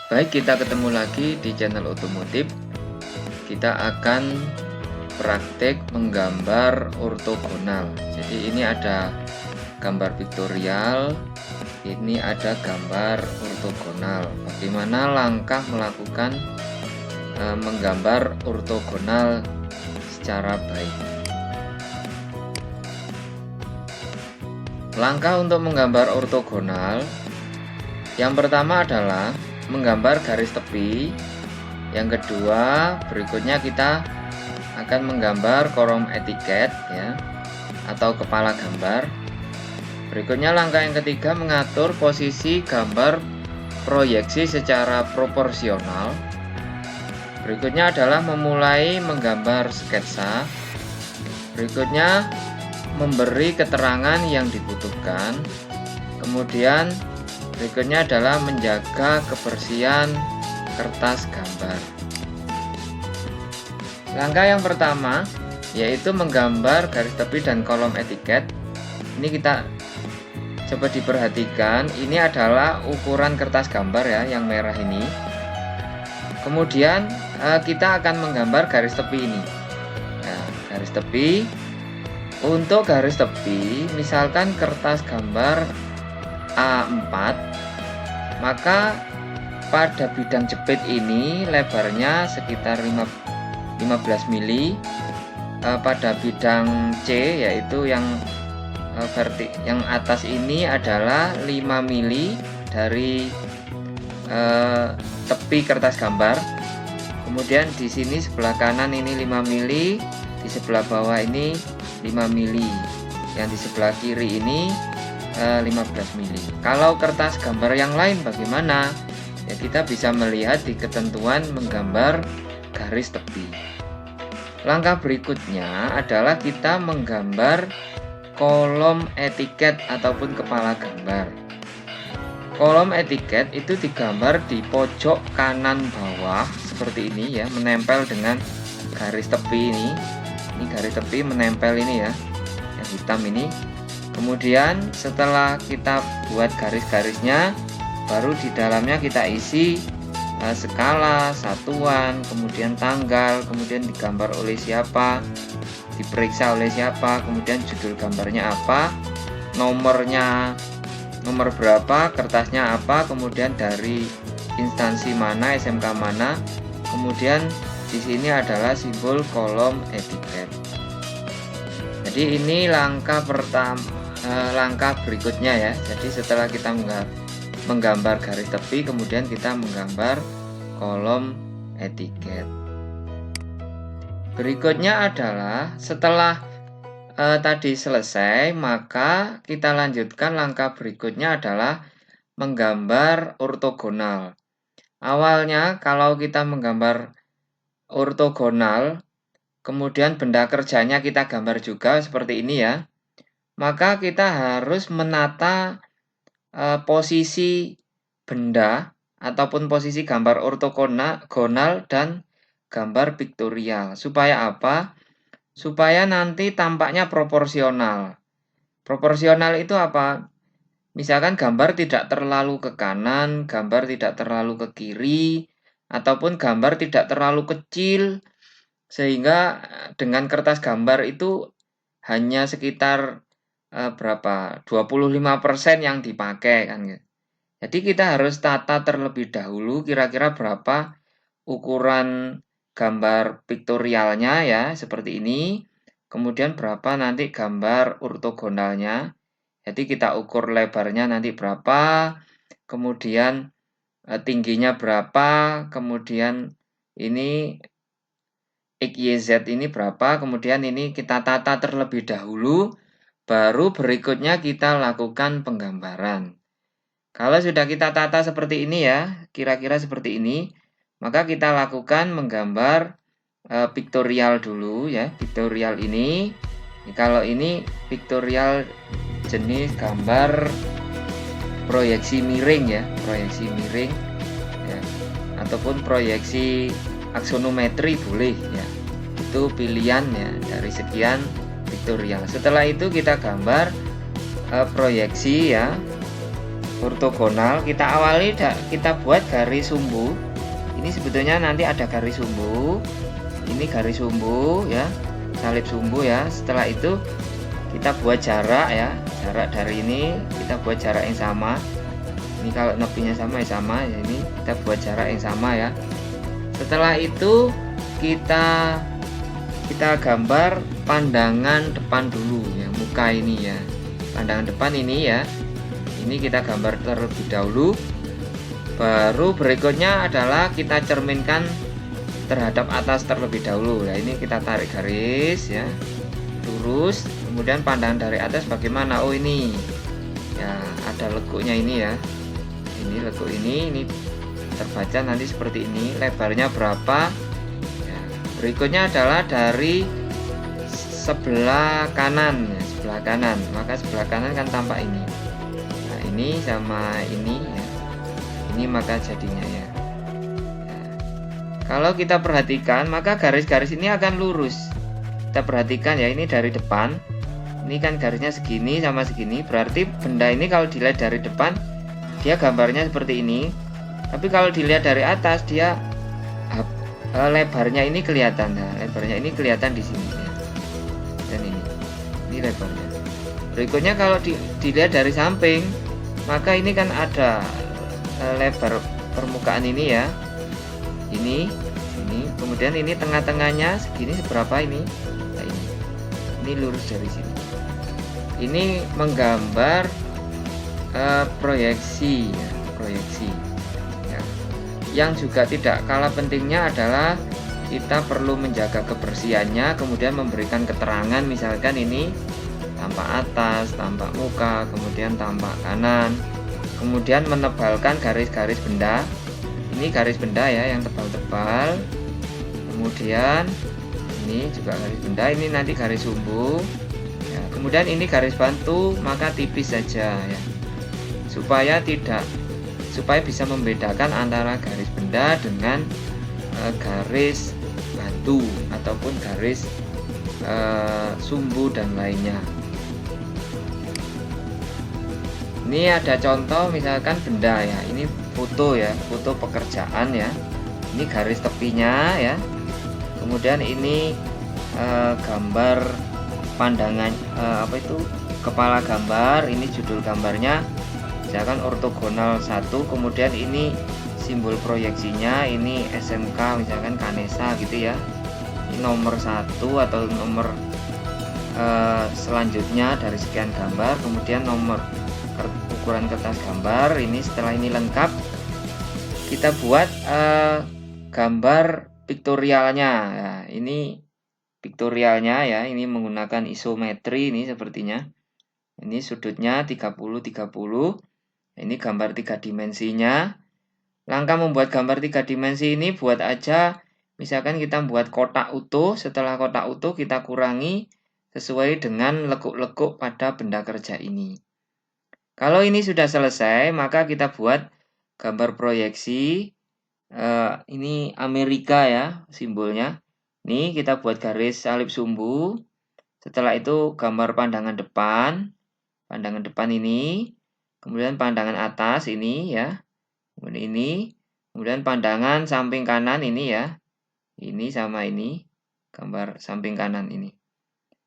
Baik, kita ketemu lagi di channel otomotif. Kita akan praktek menggambar ortogonal. Jadi ini ada gambar vektorial, ini ada gambar ortogonal. Bagaimana langkah melakukan menggambar ortogonal secara baik. Langkah untuk menggambar ortogonal, yang pertama adalah menggambar garis tepi. Yang kedua, berikutnya kita akan menggambar kolom etiket ya, atau kepala gambar. Berikutnya langkah yang ketiga, mengatur posisi gambar proyeksi secara proporsional. Berikutnya adalah memulai menggambar sketsa. Berikutnya memberi keterangan yang dibutuhkan. Kemudian berikutnya adalah menjaga kebersihan kertas gambar. Langkah yang pertama yaitu menggambar garis tepi dan kolom etiket. Ini kita coba diperhatikan, ini adalah ukuran kertas gambar ya, yang merah ini. Kemudian kita akan menggambar garis tepi ini. Nah, garis tepi. Untuk garis tepi, misalkan kertas gambar A4, maka pada bidang jepit ini lebarnya sekitar 15 mili. Pada bidang C, yaitu yang yang atas ini adalah 5 mili dari tepi kertas gambar. Kemudian di sini sebelah kanan ini 5 mili, di sebelah bawah ini 5 mili, yang di sebelah kiri ini 15 mili. Kalau kertas gambar yang lain bagaimana? Ya, kita bisa melihat di ketentuan menggambar garis tepi. Langkah berikutnya adalah kita menggambar kolom etiket ataupun kepala gambar. Kolom etiket itu digambar di pojok kanan bawah seperti ini ya, menempel dengan garis tepi ini. Ini garis tepi menempel ini ya, yang hitam ini. Kemudian setelah kita buat garis-garisnya, baru di dalamnya kita isi skala, satuan, kemudian tanggal, kemudian digambar oleh siapa, diperiksa oleh siapa, kemudian judul gambarnya apa, nomornya, nomor berapa, kertasnya apa, kemudian dari instansi mana, SMK mana, kemudian di sini adalah simbol kolom etiket. Jadi ini langkah pertama, langkah berikutnya ya. Jadi setelah kita menggambar garis tepi, kemudian kita menggambar kolom etiket. Berikutnya adalah setelah tadi selesai, maka kita lanjutkan langkah berikutnya adalah menggambar ortogonal. Awalnya kalau kita menggambar ortogonal, kemudian benda kerjanya kita gambar juga seperti ini ya, maka kita harus menata posisi benda ataupun posisi gambar ortogonal dan gambar vektorial. Supaya apa? Supaya nanti tampaknya proporsional. Proporsional itu apa? Misalkan gambar tidak terlalu ke kanan, gambar tidak terlalu ke kiri, ataupun gambar tidak terlalu kecil, sehingga dengan kertas gambar itu hanya sekitar berapa 25% yang dipakai kan. Jadi kita harus tata terlebih dahulu kira-kira berapa ukuran gambar vektorialnya ya, seperti ini. Kemudian berapa nanti gambar ortogonalnya. Jadi kita ukur lebarnya nanti berapa, kemudian tingginya berapa, kemudian ini XYZ ini berapa, kemudian ini kita tata terlebih dahulu, baru berikutnya kita lakukan penggambaran. Kalau sudah kita tata seperti ini ya, kira-kira seperti ini, maka kita lakukan menggambar vektorial dulu ya, vektorial ini. Kalau ini vektorial jenis gambar proyeksi miring ya, proyeksi miring ya, ataupun proyeksi aksonometri boleh ya, itu pilihan ya dari sekian vektorial. Setelah itu kita gambar proyeksi ya, ortogonal, kita awali kita buat garis sumbu. Ini sebetulnya nanti ada garis sumbu, ini garis sumbu ya, salib sumbu ya. Setelah itu kita buat jarak ya, jarak dari ini kita buat jarak yang sama. Ini kalau nepinya sama ya sama ya, ini kita buat jarak yang sama ya. Setelah itu kita gambar pandangan depan dulu ya, muka ini ya, pandangan depan ini ya, ini kita gambar terlebih dahulu. Baru berikutnya adalah kita cerminkan terhadap atas terlebih dahulu. Nah ini kita tarik garis ya, lurus. Kemudian pandangan dari atas bagaimana? Oh ini ya, ada lekuknya ini ya, ini lekuk ini terbaca nanti seperti ini. Lebarnya berapa ya. Berikutnya adalah dari sebelah kanan ya, sebelah kanan. Maka sebelah kanan kan tampak ini. Nah ini sama ini ya, ini maka jadinya ya. Nah, kalau kita perhatikan maka garis-garis ini akan lurus. Kita perhatikan ya, ini dari depan, ini kan garisnya segini sama segini, berarti benda ini kalau dilihat dari depan dia gambarnya seperti ini. Tapi kalau dilihat dari atas dia lebarnya ini kelihatan. Nah, lebarnya ini kelihatan di sini ya. Dan ini lebarnya. Berikutnya kalau dilihat dari samping, maka ini kan ada lebar permukaan ini ya. Ini, kemudian ini tengah-tengahnya segini seberapa ini? Nah, ini lurus dari sini. Ini menggambar proyeksi ya, proyeksi. Ya. Yang juga tidak kalah pentingnya adalah kita perlu menjaga kebersihannya, kemudian memberikan keterangan, misalkan ini tampak atas, tampak muka, kemudian tampak kanan, kemudian menebalkan garis-garis benda. Ini garis benda ya yang tebal-tebal, kemudian ini juga garis benda, ini nanti garis sumbu ya. Kemudian ini garis bantu, maka tipis saja ya, supaya bisa membedakan antara garis benda dengan garis bantu ataupun garis sumbu dan lainnya. Ini ada contoh misalkan benda ya, ini foto ya, foto pekerjaan ya. Ini garis tepinya ya. Kemudian ini gambar pandangan kepala gambar, ini judul gambarnya misalkan ortogonal 1, kemudian ini simbol proyeksinya, ini SMK misalkan Kanesa gitu ya. Ini nomor 1 atau nomor selanjutnya dari sekian gambar, kemudian nomor ukuran kertas gambar. Ini setelah ini lengkap, kita buat gambar piktorialnya ya. Ini piktorialnya ya, ini menggunakan isometri ini sepertinya. Ini sudutnya 30-30. Ini gambar 3 dimensinya. Langkah membuat gambar 3 dimensi ini buat aja, misalkan kita membuat kotak utuh. Setelah kotak utuh kita kurangi sesuai dengan lekuk-lekuk pada benda kerja ini. Kalau ini sudah selesai, maka kita buat gambar proyeksi. Ini Amerika ya simbolnya. Ini kita buat garis salib sumbu. Setelah itu gambar pandangan depan. Pandangan depan ini. Kemudian pandangan atas ini ya. Kemudian ini. Kemudian pandangan samping kanan ini ya. Ini sama ini. Gambar samping kanan ini.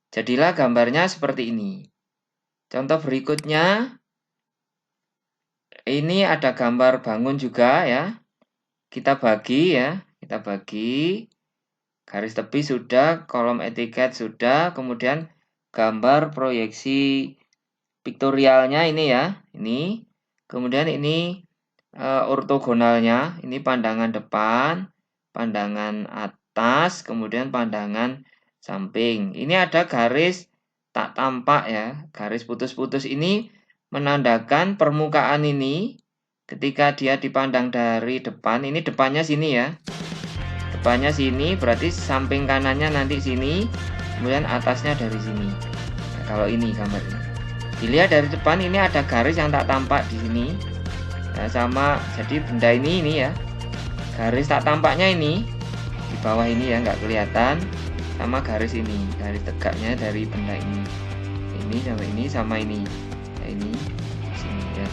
Jadilah gambarnya seperti ini. Contoh berikutnya. Ini ada gambar bangun juga ya. Kita bagi ya. Kita bagi. Garis tepi sudah, kolom etiket sudah, kemudian gambar proyeksi piktorialnya ini ya, ini. Kemudian ini ortogonalnya, ini pandangan depan, pandangan atas, kemudian pandangan samping. Ini ada garis tak tampak ya, garis putus-putus ini menandakan permukaan ini ketika dia dipandang dari depan, ini depannya sini ya. Depannya sini berarti samping kanannya nanti sini, kemudian atasnya dari sini. Nah, kalau ini gambarnya dilihat dari depan, ini ada garis yang tak tampak di sini. Nah, sama jadi benda ini ya, garis tak tampaknya ini di bawah ini ya, nggak kelihatan, sama garis ini, garis tegaknya dari benda ini sama ini sama ini. Nah, ini sini ya.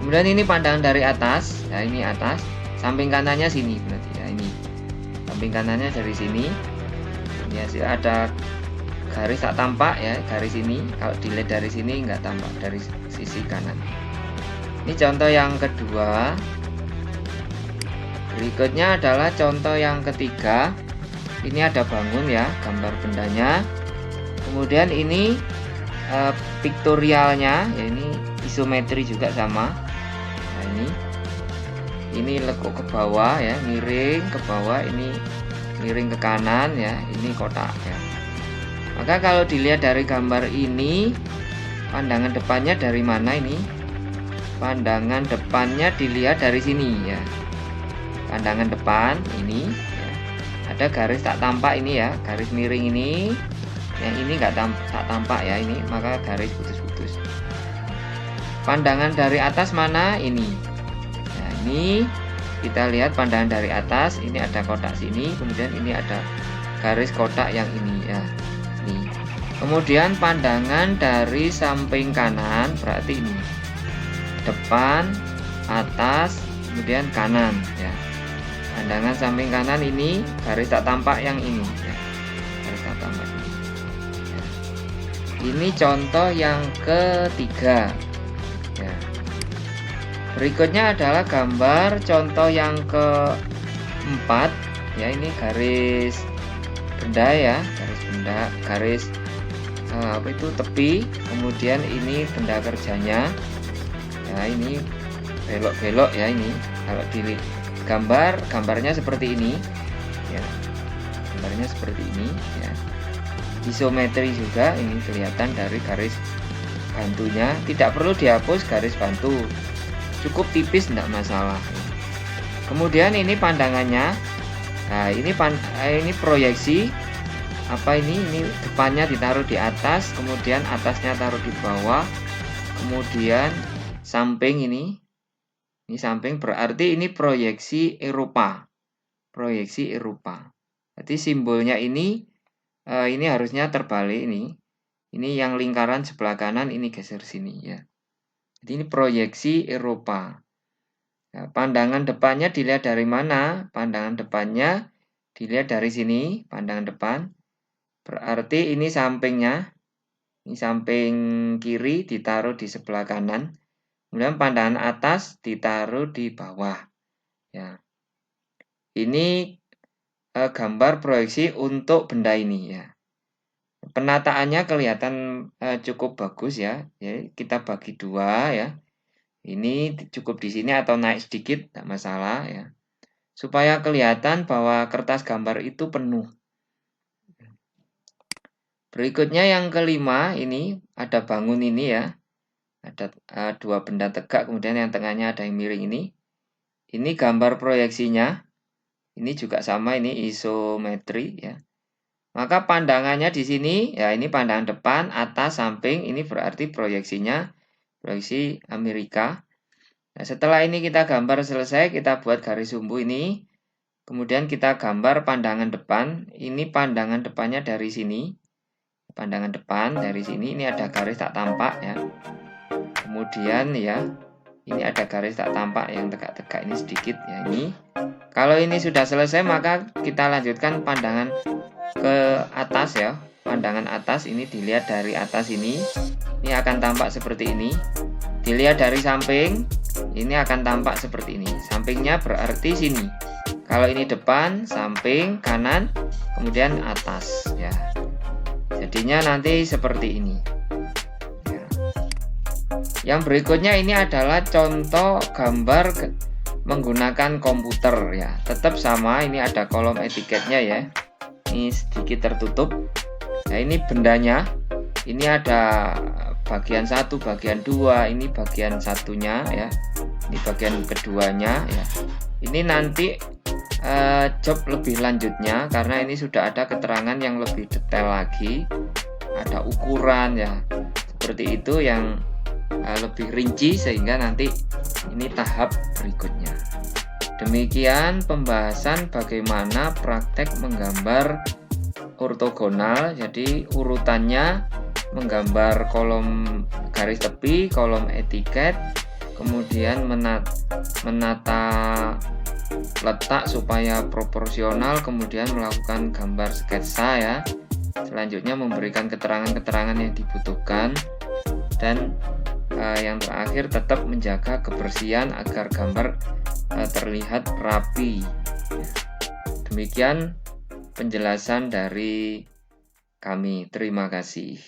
Kemudian ini pandangan dari atas, ya ini atas, samping kanannya sini berarti ya ini. Samping kanannya dari sini. Ini ada garis tak tampak ya, garis ini. Kalau dilihat dari sini nggak tampak dari sisi kanan. Ini contoh yang kedua. Berikutnya adalah contoh yang ketiga. Ini ada bangun ya, gambar bendanya. Kemudian ini piktorialnya, ya ini isometri juga sama. Nah ini lekuk ke bawah ya, miring ke bawah, ini miring ke kanan ya, ini kotak ya. Maka kalau dilihat dari gambar ini, pandangan depannya dari mana ini? Pandangan depannya dilihat dari sini ya. Pandangan depan ini ya. Ada garis tak tampak ini ya, garis miring ini. Yang ini nggak tak tampak ya ini, maka garis putus-putus. Pandangan dari atas mana? Ini. Nah, ini kita lihat pandangan dari atas, ini ada kotak sini, kemudian ini ada garis kotak yang ini ya. Ini. Kemudian pandangan dari samping kanan berarti ini. Depan, atas, kemudian kanan ya. Pandangan samping kanan ini garis tak tampak yang ini ya. Garis tak tampak ini. Ya. Ini contoh yang ketiga. Ya. Berikutnya adalah gambar contoh yang keempat ya, ini garis benda ya, garis benda, garis apa itu tepi, kemudian ini benda kerjanya. Ya ini belok-belok ya ini. Kalau di gambarnya seperti ini ya. Gambarnya seperti ini ya. Isometri juga ini kelihatan dari garis bantunya, tidak perlu dihapus garis bantu. Cukup tipis tidak masalah. Kemudian ini pandangannya. Nah, ini proyeksi apa ini? Ini depannya ditaruh di atas, kemudian atasnya taruh di bawah. Kemudian samping ini samping berarti ini proyeksi Eropa. Proyeksi Eropa. Berarti simbolnya ini harusnya terbalik ini. Ini yang lingkaran sebelah kanan ini geser sini ya. Jadi ini proyeksi Eropa. Nah, pandangan depannya dilihat dari mana? Pandangan depannya dilihat dari sini, pandangan depan. Berarti ini sampingnya. Ini samping kiri ditaruh di sebelah kanan. Kemudian pandangan atas ditaruh di bawah. Ya. Ini gambar proyeksi untuk benda ini ya. Penataannya kelihatan cukup bagus ya. Jadi kita bagi dua ya. Ini cukup di sini atau naik sedikit, tidak masalah ya. Supaya kelihatan bahwa kertas gambar itu penuh. Berikutnya yang kelima, ini ada bangun ini ya. Ada dua benda tegak, kemudian yang tengahnya ada yang miring ini. Ini gambar proyeksinya. Ini juga sama, ini isometri ya. Maka pandangannya di sini, ya ini pandangan depan, atas, samping, ini berarti proyeksinya, proyeksi Amerika. Nah, setelah ini kita gambar selesai, kita buat garis sumbu ini. Kemudian kita gambar pandangan depan, ini pandangan depannya dari sini. Pandangan depan dari sini, ini ada garis tak tampak ya. Kemudian ya, ini ada garis tak tampak yang tegak-tegak ini sedikit ya ini. Kalau ini sudah selesai, maka kita lanjutkan pandangan ke atas ya. Pandangan atas ini dilihat dari atas ini akan tampak seperti ini. Dilihat dari samping, ini akan tampak seperti ini. Sampingnya berarti sini. Kalau ini depan, samping, kanan, kemudian atas ya. Jadinya nanti seperti ini. Ya. Yang berikutnya ini adalah contoh gambar menggunakan komputer ya. Tetap sama, ini ada kolom etiketnya ya. Ini sedikit tertutup. Nah, ini bendanya. Ini ada bagian 1, bagian 2, ini bagian satunya ya. Ini bagian keduanya ya. Ini nanti job lebih lanjutnya karena ini sudah ada keterangan yang lebih detail lagi. Ada ukuran ya. Seperti itu yang lebih rinci sehingga nanti ini tahap berikutnya. Demikian pembahasan bagaimana praktek menggambar ortogonal. Jadi urutannya menggambar kolom garis tepi, kolom etiket, kemudian menata letak supaya proporsional, kemudian melakukan gambar sketsa ya. Selanjutnya memberikan keterangan-keterangan yang dibutuhkan, dan yang terakhir tetap menjaga kebersihan agar gambar terlihat rapi. Demikian penjelasan dari kami. Terima kasih.